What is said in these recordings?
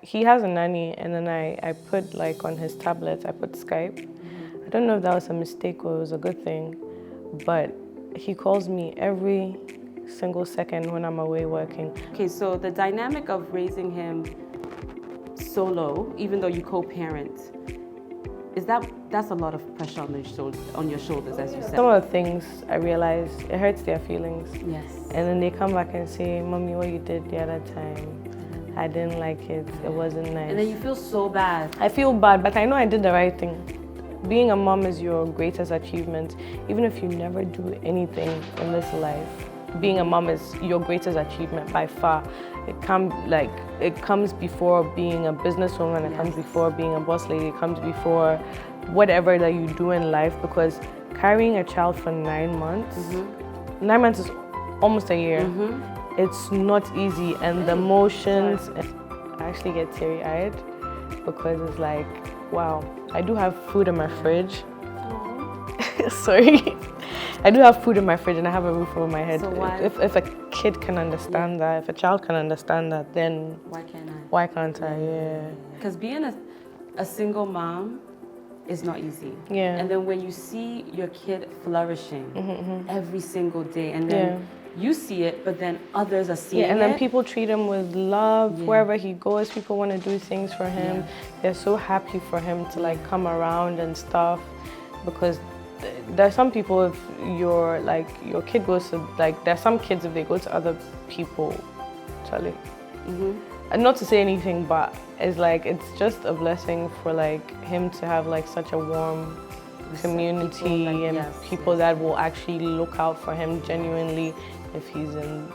he has a nanny, and then I put like on his tablet, I put Skype. I don't know if that was a mistake or it was a good thing, but he calls me every single second when I'm away working. Okay, so the dynamic of raising him solo, even though you co-parent, that's a lot of pressure on your shoulders, as you said. Some of the things I realize, it hurts their feelings. Yes. And then they come back and say, Mommy, what you did the other time, I didn't like it, it wasn't nice. And then you feel so bad. I feel bad, but I know I did the right thing. Being a mom is your greatest achievement. Even if you never do anything in this life, being a mom is your greatest achievement by far. It comes before being a businesswoman, it comes before being a boss lady, it comes before whatever that you do in life, because carrying a child for 9 months, 9 months is almost a year. It's not easy, and the emotions, I actually get teary-eyed because it's like, wow, I do have food in my fridge. Sorry. I do have food in my fridge and I have a roof over my head. So why? If a kid can understand that, if a child can understand that, then why can't I? Why can't I? Yeah. Because being a single mom is not easy. Yeah. And then when you see your kid flourishing every single day, and then you see it, but then others are seeing it. And then people treat him with love. Wherever he goes, people want to do things for him. They're so happy for him to like come around and stuff, because there's some people, if your kid goes to, like, there's some kids, if they go to other people, Charlie. And not to say anything, but it's like, it's just a blessing for like him to have like such a warm community and people that will actually look out for him genuinely if he's in,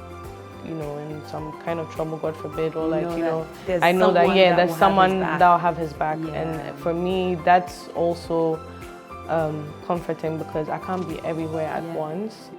you know, in some kind of trouble, God forbid, or like, you know, I know that, there's someone that'll have his back. And for me, that's also comforting, because I can't be everywhere at once.